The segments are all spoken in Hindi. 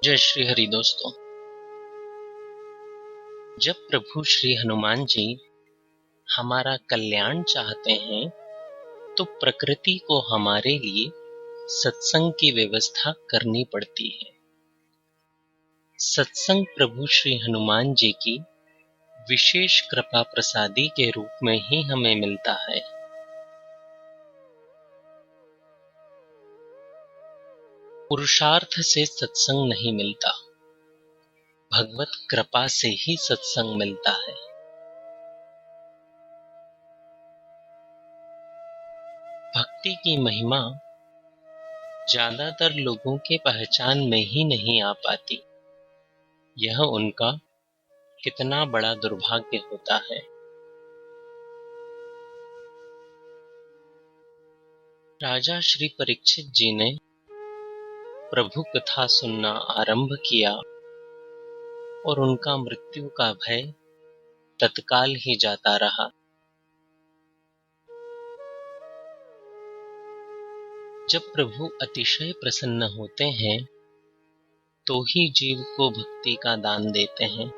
जय श्री हरि दोस्तों। जब प्रभु श्री हनुमान जी हमारा कल्याण चाहते हैं तो प्रकृति को हमारे लिए सत्संग की व्यवस्था करनी पड़ती है। सत्संग प्रभु श्री हनुमान जी की विशेष कृपा प्रसादी के रूप में ही हमें मिलता है। पुरुषार्थ से सत्संग नहीं मिलता, भगवत कृपा से ही सत्संग मिलता है। भक्ति की महिमा ज्यादातर लोगों के पहचान में ही नहीं आ पाती। यह उनका कितना बड़ा दुर्भाग्य होता है। राजा श्री परीक्षित जी ने प्रभु कथा सुनना आरंभ किया और उनका मृत्यु का भय तत्काल ही जाता रहा। जब प्रभु अतिशय प्रसन्न होते हैं तो ही जीव को भक्ति का दान देते हैं।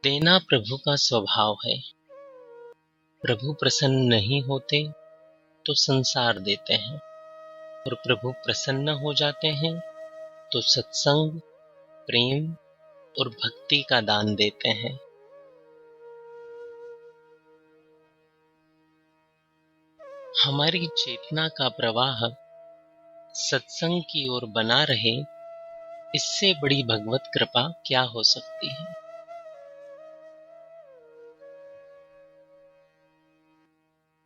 देना प्रभु का स्वभाव है। प्रभु प्रसन्न नहीं होते तो संसार देते हैं और प्रभु प्रसन्न हो जाते हैं तो सत्संग, प्रेम और भक्ति का दान देते हैं। हमारी चेतना का प्रवाह सत्संग की ओर बना रहे, इससे बड़ी भगवत कृपा क्या हो सकती है।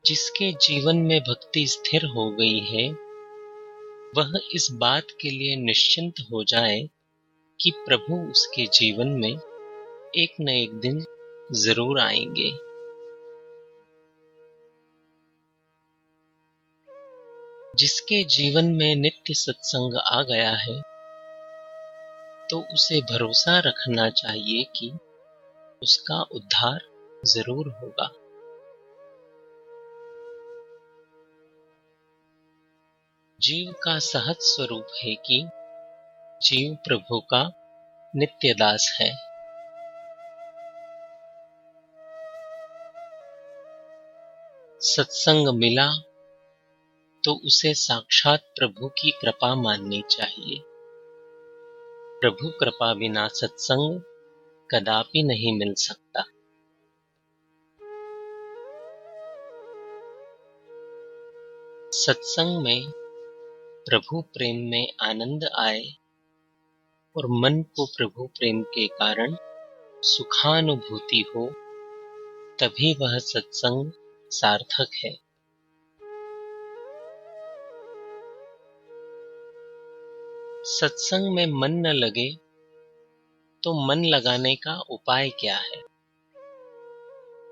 जिसके जीवन में भक्ति स्थिर हो गई है वह इस बात के लिए निश्चिंत हो जाए कि प्रभु उसके जीवन में एक न एक दिन जरूर आएंगे। जिसके जीवन में नित्य सत्संग आ गया है तो उसे भरोसा रखना चाहिए कि उसका उद्धार जरूर होगा। जीव का सहज स्वरूप है कि जीव प्रभु का नित्य दास है। सत्संग मिला तो उसे साक्षात प्रभु की कृपा माननी चाहिए। प्रभु कृपा बिना सत्संग कदापि नहीं मिल सकता। सत्संग में प्रभु प्रेम में आनंद आए और मन को प्रभु प्रेम के कारण सुखानुभूति हो, तभी वह सत्संग सार्थक है। सत्संग में मन न लगे तो मन लगाने का उपाय क्या है।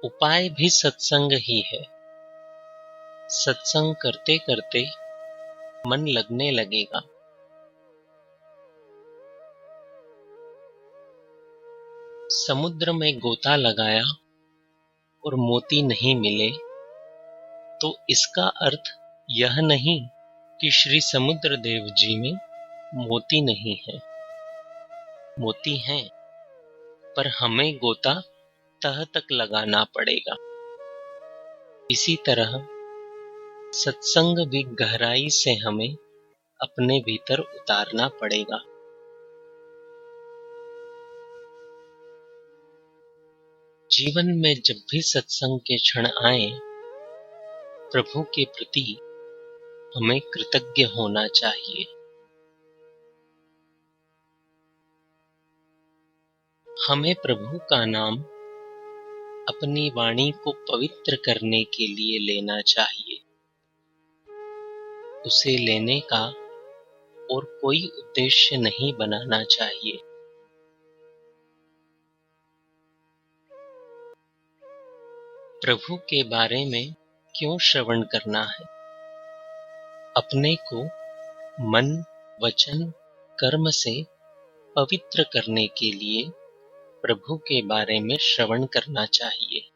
उपाय भी सत्संग ही है। सत्संग करते करते मन लगने लगेगा। समुद्र में गोता लगाया और मोती नहीं मिले तो इसका अर्थ यह नहीं कि श्री समुद्र देव जी में मोती नहीं है। मोती हैं, पर हमें गोता तह तक लगाना पड़ेगा। इसी तरह सत्संग भी गहराई से हमें अपने भीतर उतारना पड़ेगा। जीवन में जब भी सत्संग के क्षण आए, प्रभु के प्रति हमें कृतज्ञ होना चाहिए। हमें प्रभु का नाम अपनी वाणी को पवित्र करने के लिए लेना चाहिए। उसे लेने का और कोई उद्देश्य नहीं बनाना चाहिए। प्रभु के बारे में क्यों श्रवण करना है। अपने को मन, वचन, कर्म से पवित्र करने के लिए प्रभु के बारे में श्रवण करना चाहिए।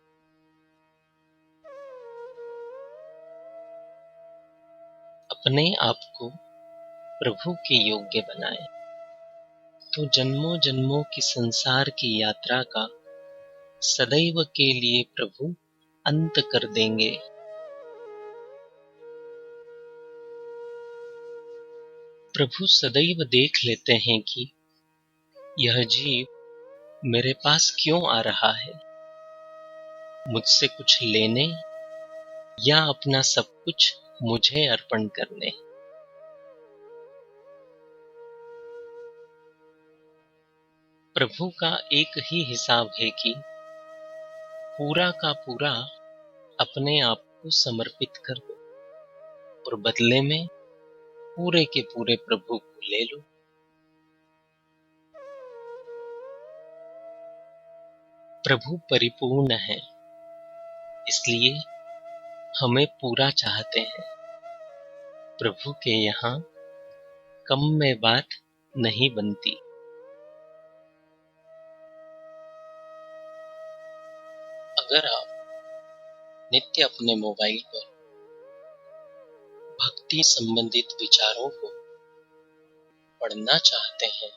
अपने आप को प्रभु के योग्य बनाए, तो जन्मों जन्मों की संसार की यात्रा का सदैव के लिए प्रभु अंत कर देंगे। प्रभु सदैव देख लेते हैं कि यह जीव मेरे पास क्यों आ रहा है, मुझसे कुछ लेने या अपना सब कुछ मुझे अर्पण करने। प्रभु का एक ही हिसाब है कि पूरा का पूरा अपने आप को समर्पित कर दो और बदले में पूरे के पूरे प्रभु को ले लो। प्रभु परिपूर्ण है, इसलिए हमें पूरा चाहते हैं। प्रभु के यहाँ कम में बात नहीं बनती। अगर आप नित्य अपने मोबाइल पर भक्ति संबंधित विचारों को पढ़ना चाहते हैं,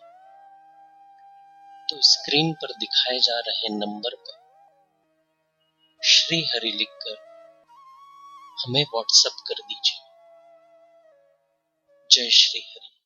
तो स्क्रीन पर दिखाए जा रहे नंबर पर श्री हरि लिखकर हमें व्हाट्सएप कर दीजिए। जय श्री हरि।